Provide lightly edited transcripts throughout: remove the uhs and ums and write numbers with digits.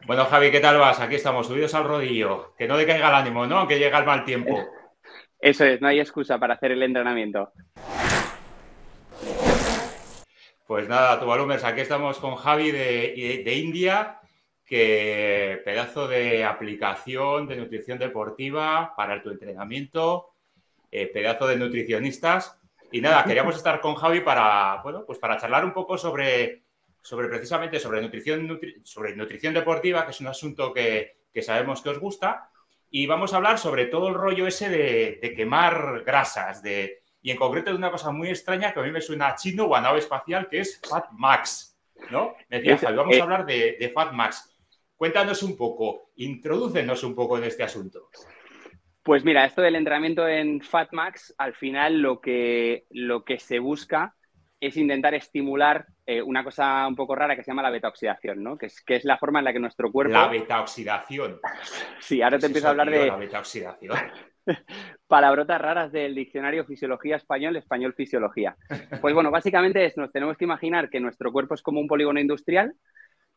Bueno, Javi, ¿qué tal vas? Aquí estamos, subidos al rodillo. Que no decaiga el ánimo, ¿no? Aunque llega el mal tiempo. Eso es, no hay excusa para hacer el entrenamiento. Pues nada, Tuvalumers, aquí estamos con Javi de India, que pedazo de aplicación de nutrición deportiva para tu entrenamiento, pedazo de nutricionistas. Y nada, queríamos estar con Javi para, bueno, pues para charlar un poco sobre precisamente sobre nutrición deportiva, que es un asunto que sabemos que os gusta. Y vamos a hablar sobre todo el rollo ese de quemar grasas, y en concreto de una cosa muy extraña que a mí me suena a chino o a nave espacial, que es Fat Max, ¿no? Me decía Es, Javi, vamos a hablar de Fat Max. Cuéntanos un poco, introdúcenos un poco en este asunto. pues mira, esto del entrenamiento en FatMax, al final lo que se busca es intentar estimular una cosa un poco rara que se llama la beta-oxidación, ¿no? Que es la forma en la que nuestro La cuerpo... beta-oxidación. Sí, ¿Qué ahora te es empiezo a eso, hablar tío? La de beta-oxidación. palabrotas raras del diccionario Fisiología Español, Español Fisiología. Pues bueno, básicamente nos tenemos que imaginar que nuestro cuerpo es como un polígono industrial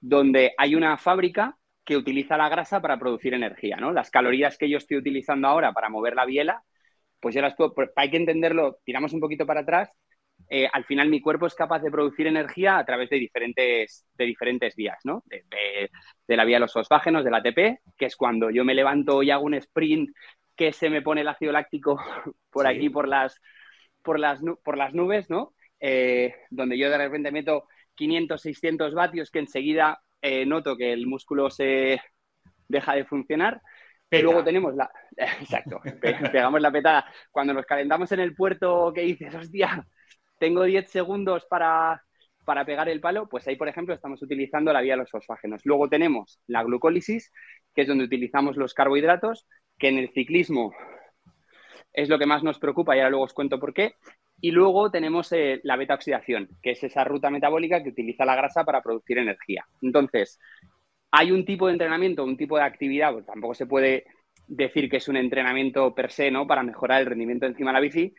donde hay una fábrica que utiliza la grasa para producir energía, ¿no? Las calorías que yo estoy utilizando ahora para mover la biela, pues yo las puedo, hay que entenderlo, tiramos un poquito para atrás, al final mi cuerpo es capaz de producir energía a través de diferentes vías, ¿no? De la vía de los fosfágenos, del ATP, que es cuando yo me levanto y hago un sprint que se me pone el ácido láctico por aquí, Sí. por las nubes, ¿no? Donde yo de repente meto 500, 600 vatios que enseguida noto que el músculo se deja de funcionar. Luego Peta. tenemos la... Exacto, pegamos la petada. Cuando nos calentamos en el puerto que dices, hostia, tengo 10 segundos para pegar el palo, pues ahí, por ejemplo, estamos utilizando la vía de los fosfágenos. Luego tenemos la glucólisis, que es donde utilizamos los carbohidratos, que en el ciclismo es lo que más nos preocupa y ahora luego os cuento por qué. Y luego tenemos la beta-oxidación, que es esa ruta metabólica que utiliza la grasa para producir energía. Entonces, hay un tipo de entrenamiento, un tipo de actividad, pues tampoco se puede decir que es un entrenamiento per se, ¿no? Para mejorar el rendimiento encima de la bici,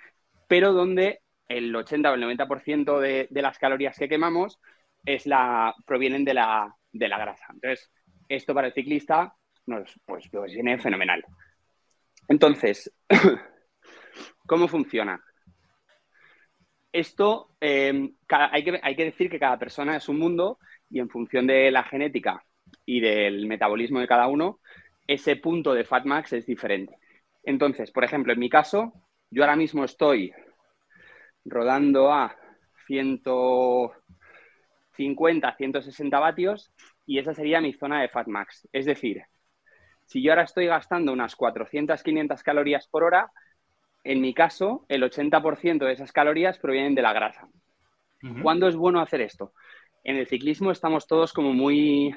pero donde el 80 o el 90% de las calorías que quemamos provienen de la grasa. Entonces, esto para el ciclista pues viene fenomenal. Entonces, ¿cómo funciona? Esto hay que decir que cada persona es un mundo y en función de la genética y del metabolismo de cada uno, ese punto de FatMax es diferente. Entonces, por ejemplo, en mi caso, yo ahora mismo estoy rodando a 150, 160 vatios y esa sería mi zona de FatMax. Es decir, si yo ahora estoy gastando unas 400, 500 calorías por hora, en mi caso, el 80% de esas calorías provienen de la grasa. ¿Cuándo es bueno hacer esto? En el ciclismo estamos todos como muy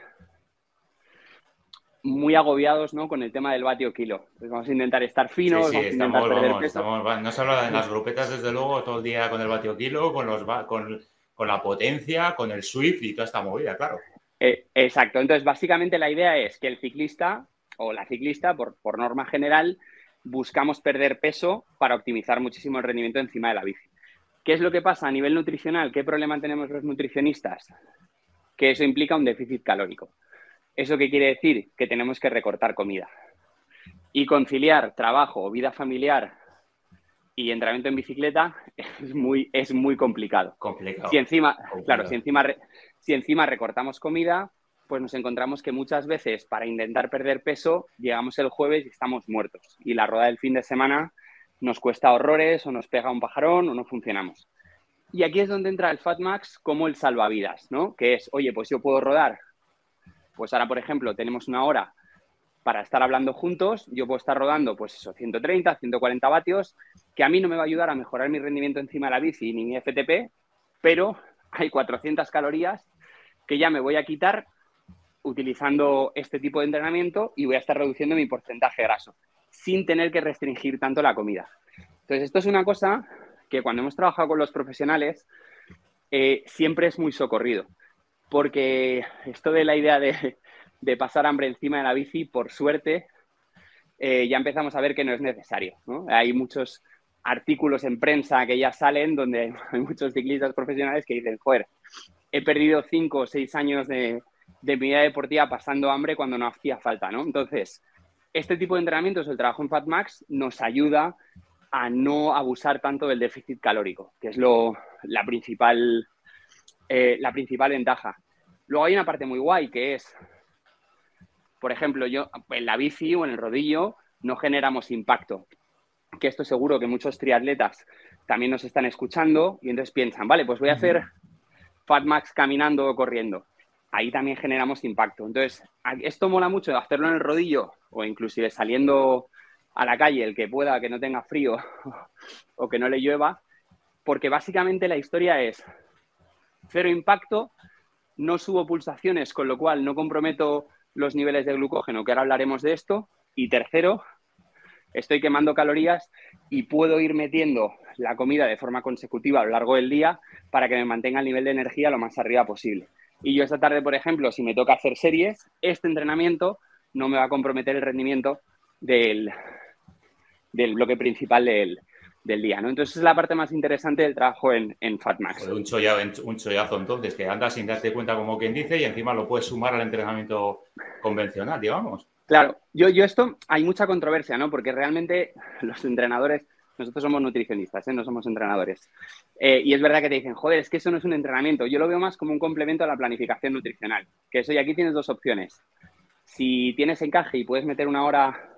agobiados, ¿no? Con el tema del vatio kilo. Entonces vamos a intentar estar Sí, finos, sí, vamos a intentar estamos, perder vamos, peso. no se habla en las grupetas, desde luego, todo el día con el vatio kilo, con la potencia, con el Swift y toda esta movida, claro. Exacto. Entonces, básicamente la idea es que el ciclista o la ciclista, por norma general, buscamos perder peso para optimizar muchísimo el rendimiento encima de la bici. ¿Qué es lo que pasa a nivel nutricional? ¿Qué problema tenemos los nutricionistas? Que eso implica un déficit calórico. ¿Eso qué quiere decir? Que tenemos que recortar comida. Y conciliar trabajo, vida familiar y entrenamiento en bicicleta es muy complicado. Si Complicado, encima, claro, si complicado. encima, si encima recortamos comida, pues nos encontramos que muchas veces para intentar perder peso llegamos el jueves y estamos muertos. Y la rueda del fin de semana nos cuesta horrores o nos pega un pajarón o no funcionamos. Y aquí es donde entra el FatMax como el salvavidas, ¿no? Que es, oye, pues yo puedo rodar. Pues ahora, por ejemplo, tenemos una hora para estar hablando juntos, yo puedo estar rodando, pues eso, 130, 140 vatios, que a mí no me va a ayudar a mejorar mi rendimiento encima de la bici ni mi FTP, pero hay 400 calorías que ya me voy a quitar utilizando este tipo de entrenamiento y voy a estar reduciendo mi porcentaje graso, sin tener que restringir tanto la comida. Entonces, esto es una cosa que cuando hemos trabajado con los profesionales siempre es muy socorrido, porque esto de la idea de pasar hambre encima de la bici, por suerte, ya empezamos a ver que no es necesario, ¿no? Hay muchos artículos en prensa que ya salen donde hay muchos ciclistas profesionales que dicen, joder, he perdido 5 o 6 años de mi vida deportiva pasando hambre cuando no hacía falta, ¿no? Entonces, este tipo de entrenamientos, el trabajo en FatMax, nos ayuda a no abusar tanto del déficit calórico, que es la principal ventaja. Luego hay una parte muy guay que es, por ejemplo, yo en la bici o en el rodillo no generamos impacto, que esto seguro que muchos triatletas también nos están escuchando y entonces piensan, vale, pues voy a hacer FatMax caminando o corriendo. Ahí también generamos impacto. Entonces, esto mola mucho de hacerlo en el rodillo o inclusive saliendo a la calle, el que pueda, que no tenga frío o que no le llueva, porque básicamente la historia es cero impacto, no subo pulsaciones, con lo cual no comprometo los niveles de glucógeno, que ahora hablaremos de esto, y tercero, estoy quemando calorías y puedo ir metiendo la comida de forma consecutiva a lo largo del día para que me mantenga el nivel de energía lo más arriba posible. Y yo esta tarde, por ejemplo, si me toca hacer series, este entrenamiento no me va a comprometer el rendimiento del bloque principal del día, ¿no? Entonces es la parte más interesante del trabajo en FatMax. Joder, un chollazo entonces, que andas sin darte cuenta como quien dice y encima lo puedes sumar al entrenamiento convencional, digamos. Claro, yo esto, hay mucha controversia, ¿no? Porque realmente los entrenadores, nosotros somos nutricionistas, ¿eh? No somos entrenadores. Y es verdad que te dicen, joder, es que eso no es un entrenamiento. Yo lo veo más como un complemento a la planificación nutricional. Que eso, y aquí tienes dos opciones. Si tienes encaje y puedes meter 1 hora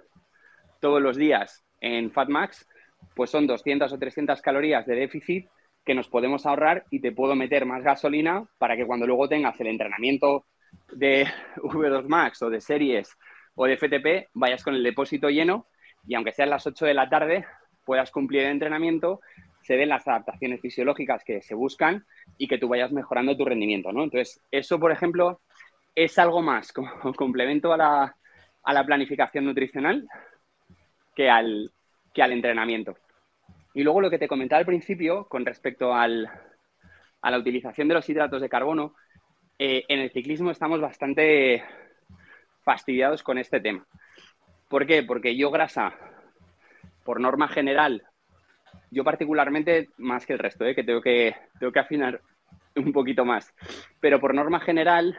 todos los días en FatMax, pues son 200 o 300 calorías de déficit que nos podemos ahorrar y te puedo meter más gasolina para que cuando luego tengas el entrenamiento de V2 Max o de series o de FTP, vayas con el depósito lleno y aunque sean las 8 de la tarde, puedas cumplir el entrenamiento, se den las adaptaciones fisiológicas que se buscan y que tú vayas mejorando tu rendimiento, ¿no? Entonces, eso, por ejemplo, es algo más como complemento a la planificación nutricional que al entrenamiento. Y luego lo que te comentaba al principio con respecto a la utilización de los hidratos de carbono, en el ciclismo estamos bastante fastidiados con este tema. ¿Por qué? Porque yo grasa, por norma general, yo particularmente más que el resto, que tengo que afinar un poquito más, pero por norma general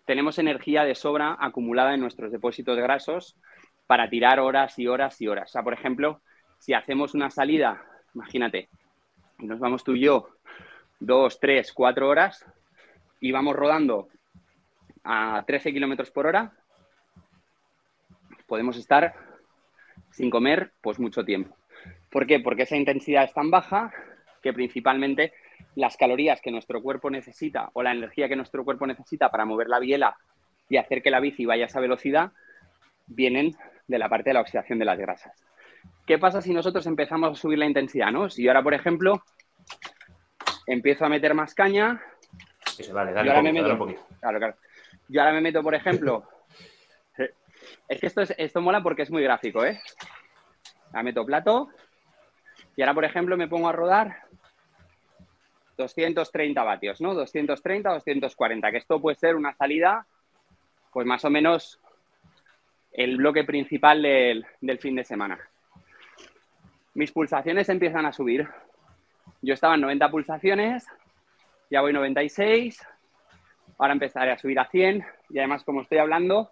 tenemos energía de sobra acumulada en nuestros depósitos grasos para tirar horas y horas y horas. O sea, por ejemplo, si hacemos una salida, imagínate, nos vamos tú y yo 2, 3, 4 horas y vamos rodando a 13 kilómetros por hora, podemos estar sin comer pues mucho tiempo. ¿Por qué? Porque esa intensidad es tan baja que principalmente las calorías que nuestro cuerpo necesita o la energía que nuestro cuerpo necesita para mover la biela y hacer que la bici vaya a esa velocidad vienen de la parte de la oxidación de las grasas. ¿Qué pasa si nosotros empezamos a subir la intensidad, ¿no? Si yo ahora, por ejemplo, empiezo a meter más caña... Eso, dale un poquito. Claro. Yo ahora me meto, por ejemplo... Es que esto mola porque es muy gráfico, ¿eh? La meto plato y ahora, por ejemplo, me pongo a rodar 230 vatios, ¿no? 230, 240, que esto puede ser una salida, pues más o menos el bloque principal del fin de semana. Mis pulsaciones empiezan a subir. Yo estaba en 90 pulsaciones, ya voy 96, ahora empezaré a subir a 100 y además, como estoy hablando,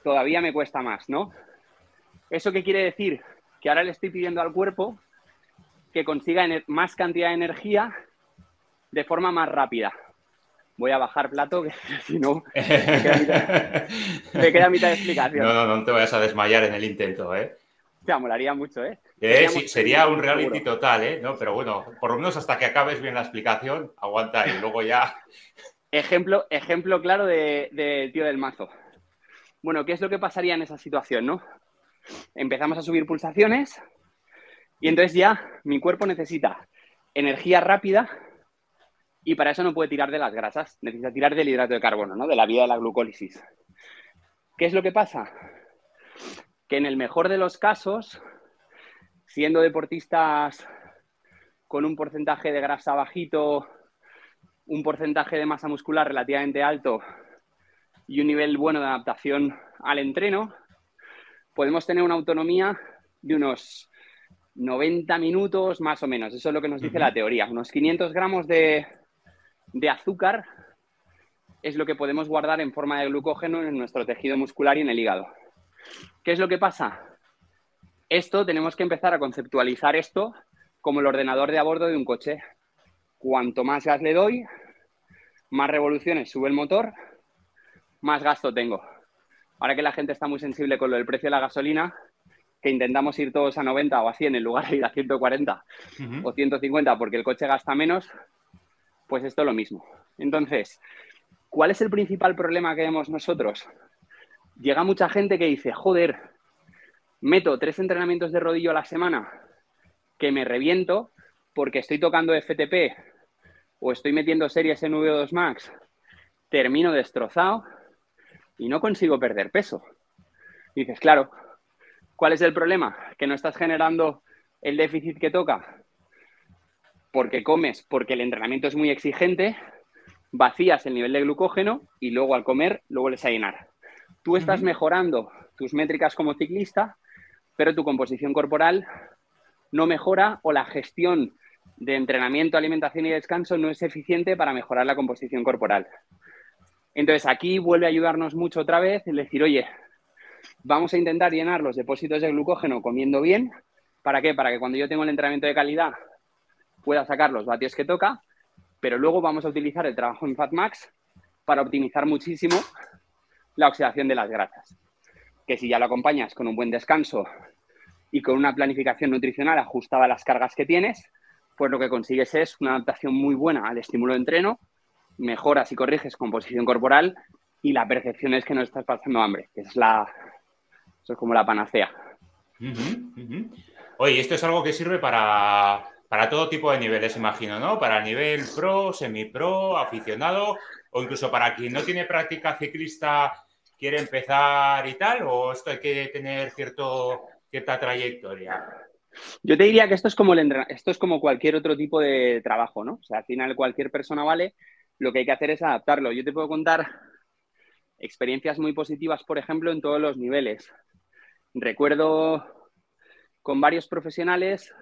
todavía me cuesta más, ¿no? ¿Eso qué quiere decir? Que ahora le estoy pidiendo al cuerpo que consiga más cantidad de energía de forma más rápida. Voy a bajar plato, que si no me queda mitad de explicación. No te vayas a desmayar en el intento, ¿eh? O sea, molaría mucho, ¿eh? Sí, sería un reality seguro. Total, ¿eh? No, pero bueno, por lo menos hasta que acabes bien la explicación, aguanta y luego ya... Ejemplo claro de tío del mazo. Bueno, ¿qué es lo que pasaría en esa situación, no? Empezamos a subir pulsaciones y entonces ya mi cuerpo necesita energía rápida y para eso no puede tirar de las grasas, necesita tirar del hidrato de carbono, ¿no? De la vía de la glucólisis. ¿Qué es lo que pasa? Que en el mejor de los casos, siendo deportistas con un porcentaje de grasa bajito, un porcentaje de masa muscular relativamente alto y un nivel bueno de adaptación al entreno, podemos tener una autonomía de unos 90 minutos más o menos. Eso es lo que nos dice la teoría. Unos 500 gramos de azúcar es lo que podemos guardar en forma de glucógeno en nuestro tejido muscular y en el hígado. ¿Qué es lo que pasa? Esto tenemos que empezar a conceptualizar esto como el ordenador de a bordo de un coche. Cuanto más gas le doy, más revoluciones sube el motor, más gasto tengo. Ahora que la gente está muy sensible con lo del precio de la gasolina, que intentamos ir todos a 90 o a 100 en lugar de ir a 140 o 150 porque el coche gasta menos, pues esto es lo mismo. Entonces, ¿cuál es el principal problema que vemos nosotros? Llega mucha gente que dice, joder, meto 3 entrenamientos de rodillo a la semana que me reviento porque estoy tocando FTP o estoy metiendo series en VO2 Max, termino destrozado y no consigo perder peso. Y dices, claro, ¿cuál es el problema? Que no estás generando el déficit que toca porque comes, porque el entrenamiento es muy exigente, vacías el nivel de glucógeno y luego al comer lo vuelves a llenar. Tú estás mejorando tus métricas como ciclista, pero tu composición corporal no mejora o la gestión de entrenamiento, alimentación y descanso no es eficiente para mejorar la composición corporal. Entonces aquí vuelve a ayudarnos mucho otra vez el decir, oye, vamos a intentar llenar los depósitos de glucógeno comiendo bien. ¿Para qué? Para que cuando yo tengo el entrenamiento de calidad pueda sacar los vatios que toca, pero luego vamos a utilizar el trabajo en FatMax para optimizar muchísimo la oxidación de las grasas. Que si ya lo acompañas con un buen descanso y con una planificación nutricional ajustada a las cargas que tienes, pues lo que consigues es una adaptación muy buena al estímulo de entreno, mejoras y corriges composición corporal y la percepción es que no estás pasando hambre, que eso es como la panacea. Oye, esto es algo que sirve para todo tipo de niveles, imagino, ¿no? Para nivel pro, semi-pro, aficionado o incluso para quien no tiene práctica ciclista, quiere empezar y tal, o esto hay que tener cierta trayectoria. Yo te diría que esto es como cualquier otro tipo de trabajo, ¿no? O sea, al final cualquier persona vale, lo que hay que hacer es adaptarlo. Yo te puedo contar experiencias muy positivas, por ejemplo, en todos los niveles. Recuerdo con varios profesionales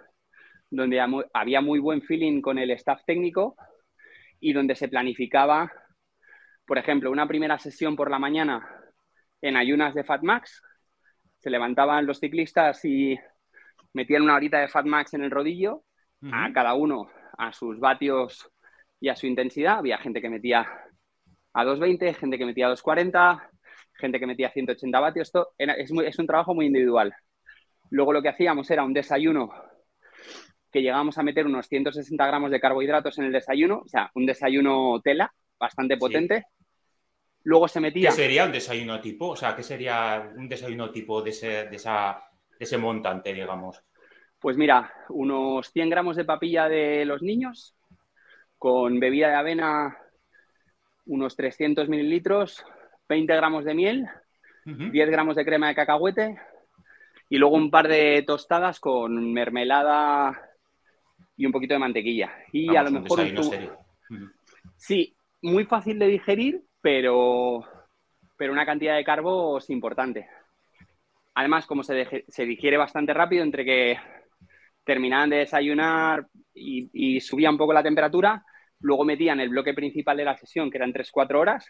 donde había muy buen feeling con el staff técnico y donde se planificaba, por ejemplo, una primera sesión por la mañana en ayunas de FatMax. Se levantaban los ciclistas y metían una horita de FatMax en el rodillo, a cada uno a sus vatios y a su intensidad. Había gente que metía a 220, gente que metía a 240, gente que metía a 180 vatios. Esto es un trabajo muy individual. Luego lo que hacíamos era un desayuno que llegábamos a meter unos 160 gramos de carbohidratos en el desayuno, o sea, un desayuno tela, bastante potente. Sí. Luego se metía... ¿Qué sería un desayuno tipo? O sea, ¿qué sería un desayuno tipo de ese montante, digamos? Pues mira, unos 100 gramos de papilla de los niños, con bebida de avena unos 300 mililitros, 20 gramos de miel, 10 gramos de crema de cacahuete y luego un par de tostadas con mermelada y un poquito de mantequilla. Y vamos, a lo mejor un serio. Sí, muy fácil de digerir, pero una cantidad de carbos importante. Además, como se digiere bastante rápido, entre que terminaban de desayunar y subía un poco la temperatura, luego metían el bloque principal de la sesión, que eran 3-4 horas,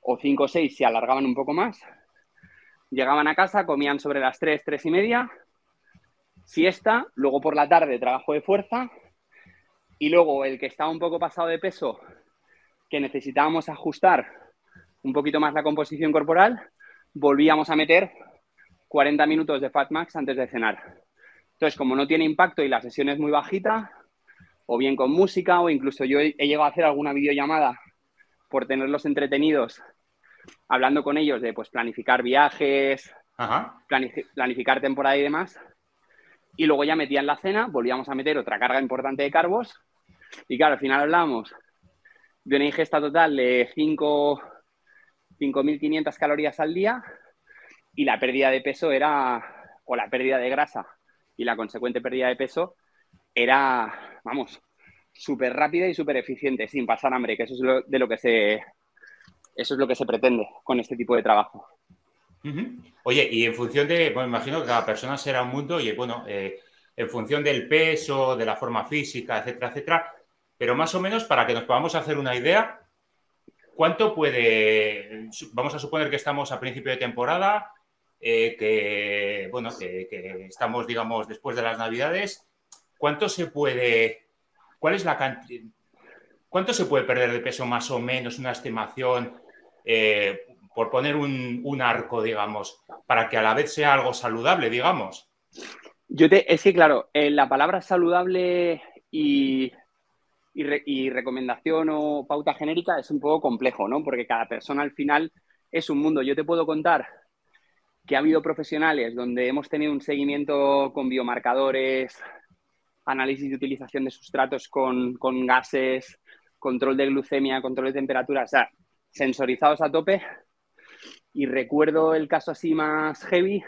o 5 o 6 se alargaban un poco más. Llegaban a casa, comían sobre las 3, 3 y media, siesta, luego por la tarde trabajo de fuerza y luego el que estaba un poco pasado de peso, que necesitábamos ajustar un poquito más la composición corporal, volvíamos a meter 40 minutos de FatMax antes de cenar. Entonces, como no tiene impacto y la sesión es muy bajita, o bien con música, o incluso yo he llegado a hacer alguna videollamada por tenerlos entretenidos, hablando con ellos de pues, planificar viajes, planificar temporada y demás. Y luego ya metían la cena, volvíamos a meter otra carga importante de carbos. Y claro, al final hablábamos de una ingesta total de 5.500 calorías al día y la pérdida de peso era, o la pérdida de grasa y la consecuente pérdida de peso era, vamos, súper rápida y súper eficiente, sin pasar hambre, que eso es lo que se pretende con este tipo de trabajo. Oye, y en función de, bueno, imagino que cada persona será un mundo y, bueno, en función del peso, de la forma física, etcétera, etcétera, pero más o menos para que nos podamos hacer una idea, ¿cuánto puede, vamos a suponer que estamos a principio de temporada, que estamos, digamos, después de las Navidades, ¿cuánto se puede, cuál es la cantidad, cuánto se puede perder de peso más o menos, una estimación, por poner un arco, digamos, para que a la vez sea algo saludable, digamos? Es que, claro, la palabra saludable y recomendación o pauta genérica es un poco complejo, ¿no? Porque cada persona al final es un mundo. Yo te puedo contar que ha habido profesionales donde hemos tenido un seguimiento con biomarcadores, análisis de utilización de sustratos con gases, control de glucemia, control de temperatura, o sea, sensorizados a tope. Y recuerdo el caso así más heavy,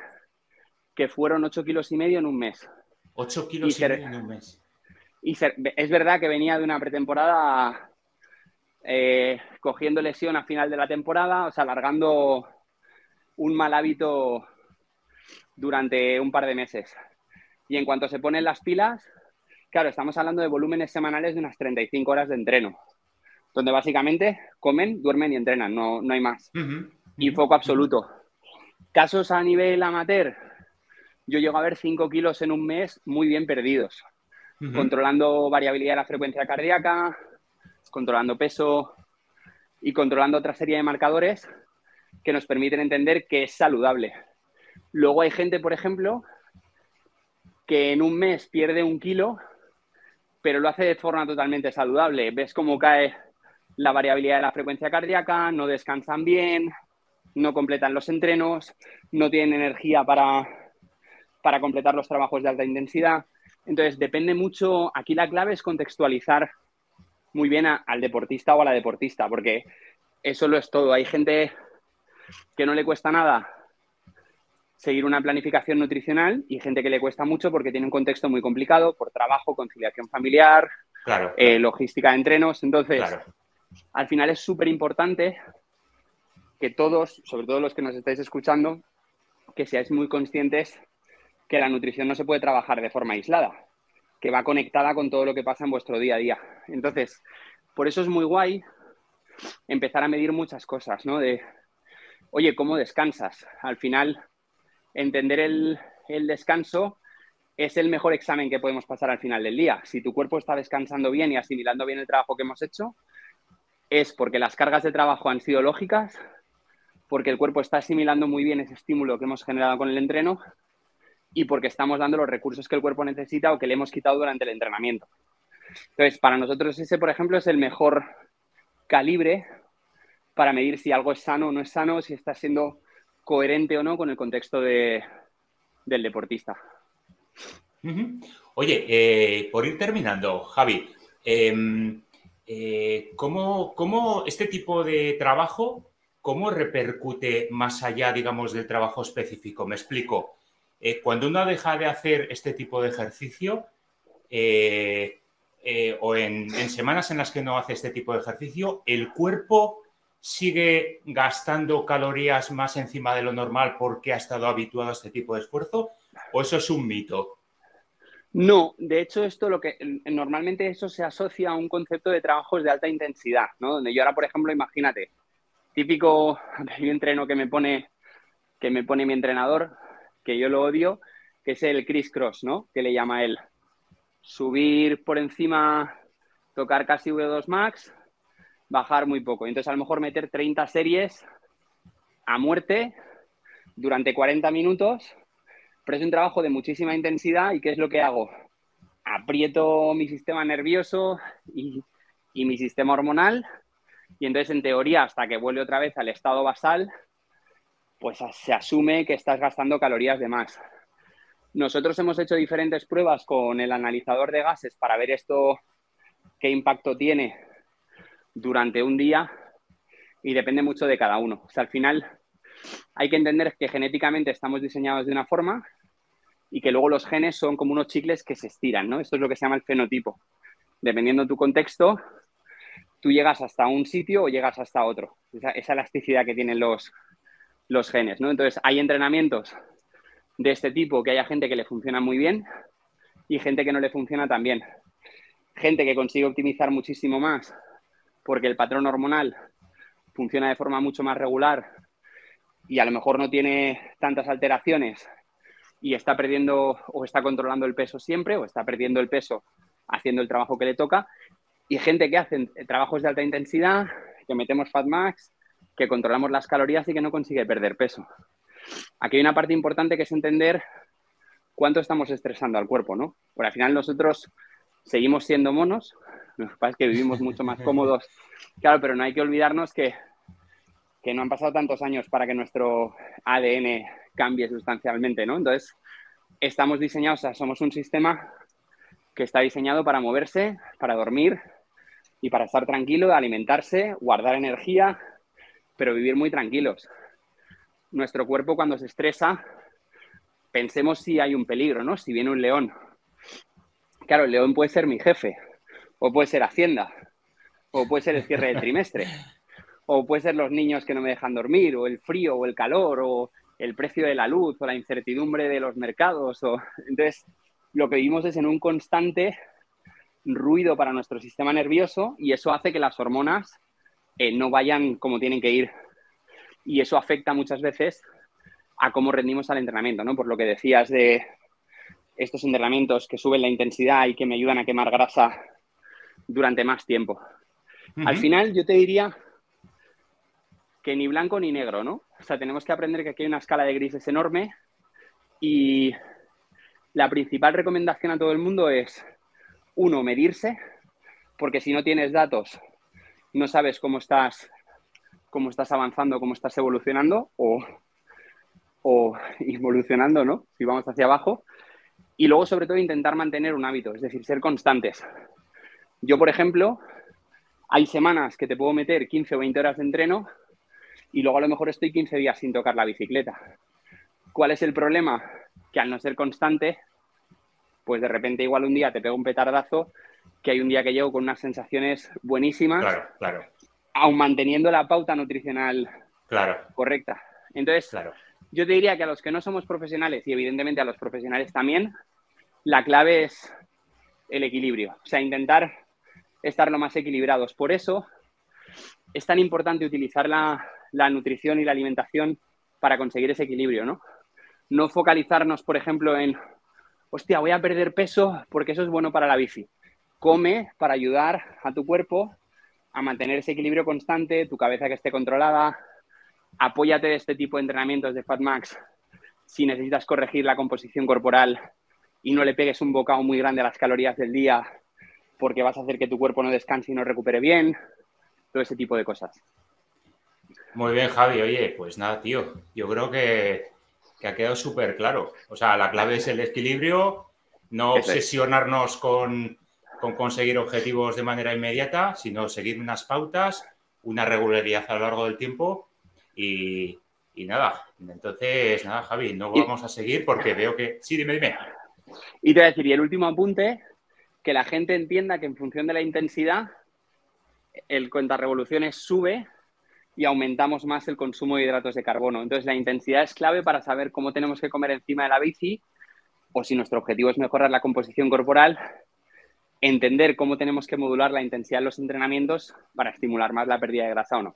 que fueron 8,5 kilos en un mes. 8,5 kilos en un mes. Es verdad que venía de una pretemporada cogiendo lesión a final de la temporada, o sea, alargando un mal hábito durante un par de meses. Y en cuanto se ponen las pilas, claro, estamos hablando de volúmenes semanales de unas 35 horas de entreno, donde básicamente comen, duermen y entrenan, no hay más. Y foco absoluto. Casos a nivel amateur, yo llego a ver 5 kilos en un mes muy bien perdidos, controlando variabilidad de la frecuencia cardíaca, controlando peso y controlando otra serie de marcadores que nos permiten entender que es saludable. Luego hay gente, por ejemplo, que en un mes pierde 1 kilo, pero lo hace de forma totalmente saludable. Ves cómo cae la variabilidad de la frecuencia cardíaca, no descansan bien, no completan los entrenos, no tienen energía para completar los trabajos de alta intensidad. Entonces, depende mucho. Aquí la clave es contextualizar muy bien al deportista o a la deportista, porque eso lo es todo. Hay gente que no le cuesta nada seguir una planificación nutricional y gente que le cuesta mucho porque tiene un contexto muy complicado por trabajo, conciliación familiar, Claro. logística de entrenos. Entonces, claro. Al final es súper importante que todos, sobre todo los que nos estáis escuchando, que seáis muy conscientes que la nutrición no se puede trabajar de forma aislada, que va conectada con todo lo que pasa en vuestro día a día. Entonces, por eso es muy guay empezar a medir muchas cosas, ¿no? De, oye, ¿cómo descansas? Al final, entender el descanso es el mejor examen que podemos pasar al final del día. Si tu cuerpo está descansando bien y asimilando bien el trabajo que hemos hecho, es porque las cargas de trabajo han sido lógicas, porque el cuerpo está asimilando muy bien ese estímulo que hemos generado con el entreno y porque estamos dando los recursos que el cuerpo necesita o que le hemos quitado durante el entrenamiento. Entonces, para nosotros ese, por ejemplo, es el mejor calibre para medir si algo es sano o no es sano, si está siendo coherente o no con el contexto del deportista. Oye, por ir terminando, Javi, ¿cómo este tipo de trabajo, cómo repercute más allá, digamos, del trabajo específico? Me explico. Cuando uno deja de hacer este tipo de ejercicio, o en semanas en las que no hace este tipo de ejercicio, el cuerpo sigue gastando calorías más encima de lo normal porque ha estado habituado a este tipo de esfuerzo, ¿o eso es un mito? No, de hecho esto normalmente eso se asocia a un concepto de trabajos de alta intensidad, ¿no? Donde yo ahora, por ejemplo, imagínate, típico de un entreno que me pone mi entrenador, que yo lo odio, que es el criss-cross, ¿no? Que le llama él. Subir por encima, tocar casi V2 max, bajar muy poco. Entonces, a lo mejor meter 30 series a muerte durante 40 minutos, pero es un trabajo de muchísima intensidad. ¿Y qué es lo que hago? Aprieto mi sistema nervioso y mi sistema hormonal, y entonces, en teoría, hasta que vuelve otra vez al estado basal, pues se asume que estás gastando calorías de más. Nosotros hemos hecho diferentes pruebas con el analizador de gases para ver esto, qué impacto tiene durante un día, y depende mucho de cada uno. O sea, al final hay que entender que genéticamente estamos diseñados de una forma y que luego los genes son como unos chicles que se estiran, ¿no? Esto es lo que se llama el fenotipo. Dependiendo de tu contexto, tú llegas hasta un sitio o llegas hasta otro. Esa elasticidad que tienen los genes, ¿no? Entonces, hay entrenamientos de este tipo que haya gente que le funciona muy bien y gente que no le funciona tan bien. Gente que consigue optimizar muchísimo más porque el patrón hormonal funciona de forma mucho más regular y a lo mejor no tiene tantas alteraciones y está perdiendo o está controlando el peso siempre o está perdiendo el peso haciendo el trabajo que le toca. Y gente que hace trabajos de alta intensidad, que metemos FatMax, que controlamos las calorías y que no consigue perder peso. Aquí hay una parte importante que es entender cuánto estamos estresando al cuerpo, ¿no? Porque al final nosotros seguimos siendo monos, lo que pasa es que vivimos mucho más cómodos, claro, pero no hay que olvidarnos que no han pasado tantos años para que nuestro ADN cambie sustancialmente, ¿no? Entonces, estamos diseñados, o sea, somos un sistema que está diseñado para moverse, para dormir y para estar tranquilo, alimentarse, guardar energía, pero vivir muy tranquilos. Nuestro cuerpo cuando se estresa, pensemos si hay un peligro, ¿no? Si viene un león. Claro, el león puede ser mi jefe, o puede ser Hacienda, o puede ser el cierre del trimestre, o puede ser los niños que no me dejan dormir, o el frío, o el calor, o el precio de la luz, o la incertidumbre de los mercados. Entonces, lo que vivimos es en un constante ruido para nuestro sistema nervioso y eso hace que las hormonas no vayan como tienen que ir. Y eso afecta muchas veces a cómo rendimos al entrenamiento, ¿no? Por lo que decías de estos entrenamientos que suben la intensidad y que me ayudan a quemar grasa durante más tiempo. Al final, yo te diría que ni blanco ni negro, ¿no? O sea, tenemos que aprender que aquí hay una escala de grises enorme y la principal recomendación a todo el mundo es, uno, medirse, porque si no tienes datos, no sabes cómo estás avanzando, cómo estás evolucionando o involucionando, ¿no? Si vamos hacia abajo. Y luego, sobre todo, intentar mantener un hábito, es decir, ser constantes. Yo, por ejemplo, hay semanas que te puedo meter 15 o 20 horas de entreno y luego a lo mejor estoy 15 días sin tocar la bicicleta. ¿Cuál es el problema? Que al no ser constante, pues de repente igual un día te pego un petardazo, que hay un día que llego con unas sensaciones buenísimas, claro. Aún manteniendo la pauta nutricional correcta. Entonces, yo te diría que a los que no somos profesionales, y evidentemente a los profesionales también, la clave es el equilibrio. O sea, intentar estar lo más equilibrados. Por eso es tan importante utilizar la nutrición y la alimentación para conseguir ese equilibrio, ¿no? No focalizarnos, por ejemplo, en, hostia, voy a perder peso porque eso es bueno para la bici. Come para ayudar a tu cuerpo a mantener ese equilibrio constante, tu cabeza que esté controlada. Apóyate de este tipo de entrenamientos de FatMax si necesitas corregir la composición corporal y no le pegues un bocado muy grande a las calorías del día porque vas a hacer que tu cuerpo no descanse y no recupere bien. Todo ese tipo de cosas. Muy bien, Javi. Oye, pues nada, tío. Yo creo que ha quedado súper claro. O sea, la clave es el equilibrio, no obsesionarnos con conseguir objetivos de manera inmediata, sino seguir unas pautas, una regularidad a lo largo del tiempo y nada. Entonces, nada, Javi, no vamos a seguir porque veo que... Sí, dime. Y te voy a decir, y el último apunte, que la gente entienda que en función de la intensidad, el cuentarevoluciones sube y aumentamos más el consumo de hidratos de carbono. Entonces, la intensidad es clave para saber cómo tenemos que comer encima de la bici o si nuestro objetivo es mejorar la composición corporal, entender cómo tenemos que modular la intensidad en los entrenamientos para estimular más la pérdida de grasa o no.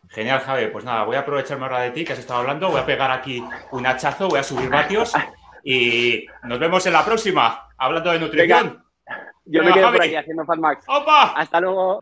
Genial, Javi. Pues nada, voy a aprovecharme ahora de ti, que has estado hablando. Voy a pegar aquí un hachazo, voy a subir vatios y nos vemos en la próxima, hablando de nutrición. Venga, yo me quedo Javi por aquí haciendo FatMax. ¡Opa! Hasta luego.